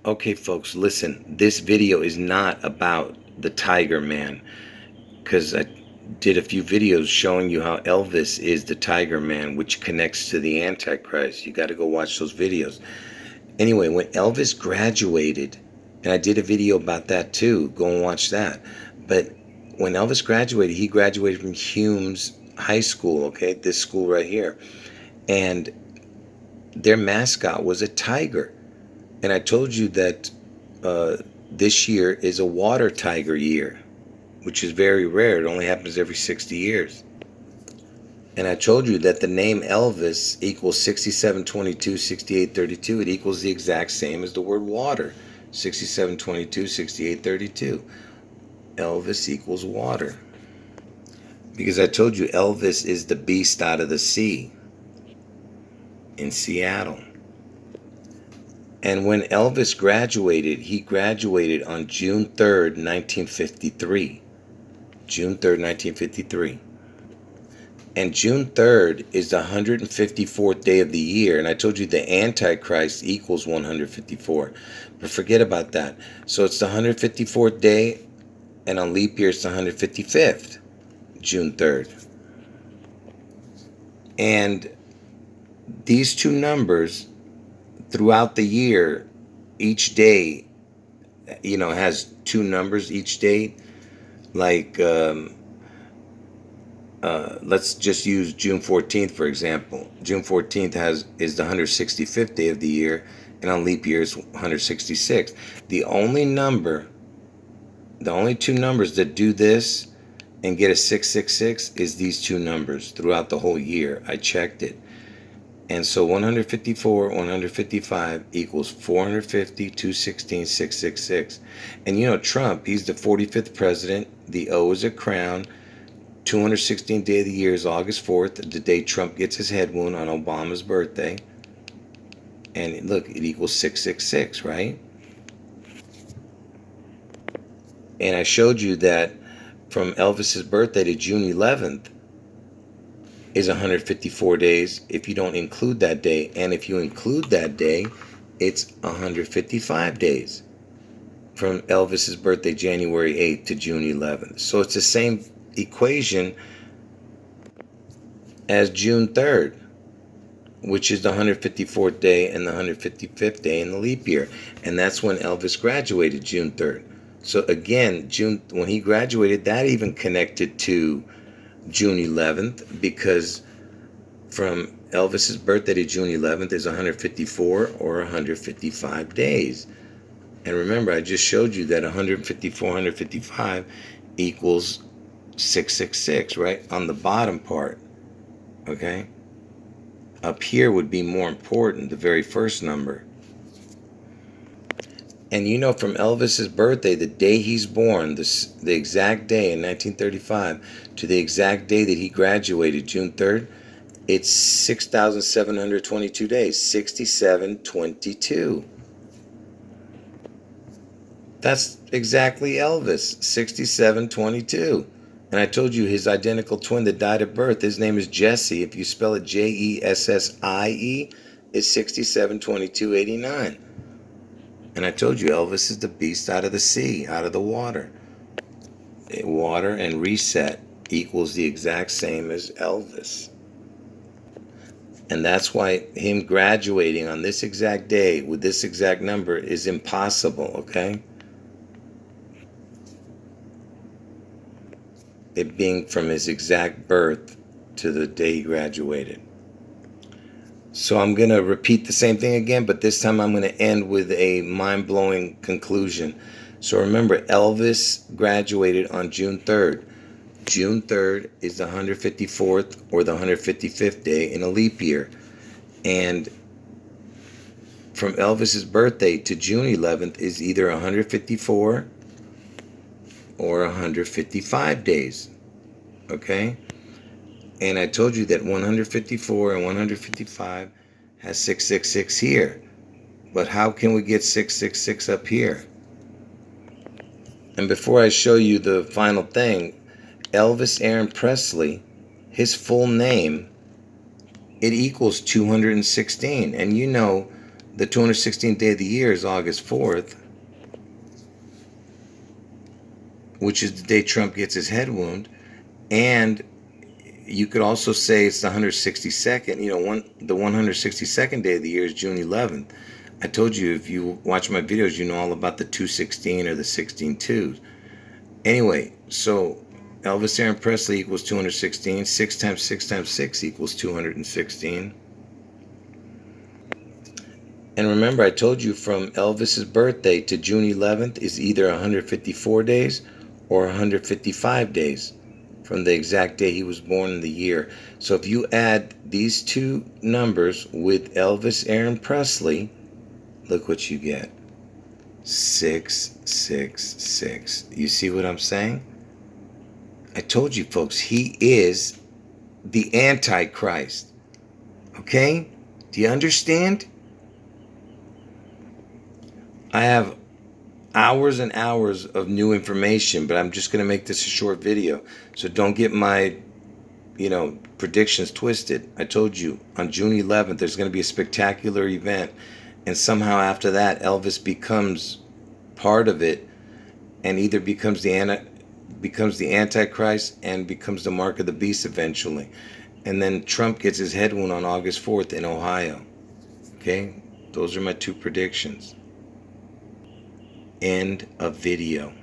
Okay, folks, listen. This video is not about the Tiger Man, because I did a few videos showing you how Elvis is the Tiger Man, which connects to the Antichrist. You got to go watch those videos. Anyway, when Elvis graduated, and I did a video about that too, go and watch that. But when Elvis graduated, he graduated from Hume's High School, okay, this school right here. And their mascot was a tiger. And I told you that this year is a water tiger year, which is very rare. It only happens every 60 years. And I told you that the name Elvis equals 6722, 6832. It equals the exact same as the word water. 6722, 6832. Elvis equals water. Because I told you Elvis is the beast out of the sea in Seattle. And when Elvis graduated, he graduated on June 3rd, 1953. June 3rd, 1953. And June 3rd is the 154th day of the year. And I told you the Antichrist equals 154. But forget about that. So it's the 154th day, and on leap year it's the 155th, June 3rd. And these two numbers throughout the year, each day, has two numbers each day. Like, let's just use June 14th, for example. June 14th is the 165th day of the year, and on leap year is 166th. The only two numbers that do this and get a 666 is these two numbers throughout the whole year. I checked it. And so 154, 155 equals 450, 216, 666. And Trump, he's the 45th president. The O is a crown. 216th day of the year is August 4th, the day Trump gets his head wound on Obama's birthday. And look, it equals 666, right? And I showed you that from Elvis's birthday to June 11th is 154 days if you don't include that day. And if you include that day, it's 155 days from Elvis's birthday, January 8th to June 11th. So it's the same equation as June 3rd, which is the 154th day and the 155th day in the leap year. And that's when Elvis graduated, June 3rd. So again, when he graduated, that even connected to June 11th, because from Elvis's birthday to June 11th is 154 or 155 days. And remember, I just showed you that 154, 155 equals 666, right? On the bottom part, okay? Up here would be more important, the very first number. And from Elvis's birthday, the day he's born, the exact day in 1935, to the exact day that he graduated, June 3rd, it's 6,722 days, 6722. That's exactly Elvis, 6722. And I told you his identical twin that died at birth, his name is Jesse. If you spell it Jessie, is 672289. And I told you Elvis is the beast out of the sea, out of the water. Water and reset equals the exact same as Elvis. And that's why him graduating on this exact day with this exact number is impossible, okay? It being from his exact birth to the day he graduated. So I'm going to repeat the same thing again, but this time I'm going to end with a mind-blowing conclusion. So remember, Elvis graduated on June 3rd. June 3rd is the 154th or the 155th day in a leap year. And from Elvis's birthday to June 11th is either 154 or 155 days. Okay? And I told you that 154 and 155 has 666 here. But how can we get 666 up here? And before I show you the final thing, Elvis Aaron Presley, his full name, it equals 216. And the 216th day of the year is August 4th, which is the day Trump gets his head wound. And you could also say it's the 162nd, the 162nd day of the year is June 11th. I told you, if you watch my videos, you know all about the 216 or the 16-2. Anyway, so Elvis Aaron Presley equals 216. 6 times 6 times 6 equals 216. And remember, I told you from Elvis's birthday to June 11th is either 154 days or 155 days from the exact day he was born in the year. So if you add these two numbers with Elvis Aaron Presley, look what you get. 666. You see what I'm saying? I told you, folks, he is the Antichrist. Okay? Do you understand? I have hours and hours of new information, but I'm just going to make this a short video. So don't get my, predictions twisted. I told you on June 11th, there's going to be a spectacular event. And somehow after that, Elvis becomes part of it and either becomes the Antichrist and becomes the mark of the beast eventually. And then Trump gets his head wound on August 4th in Ohio. Okay? Those are my two predictions. End of video.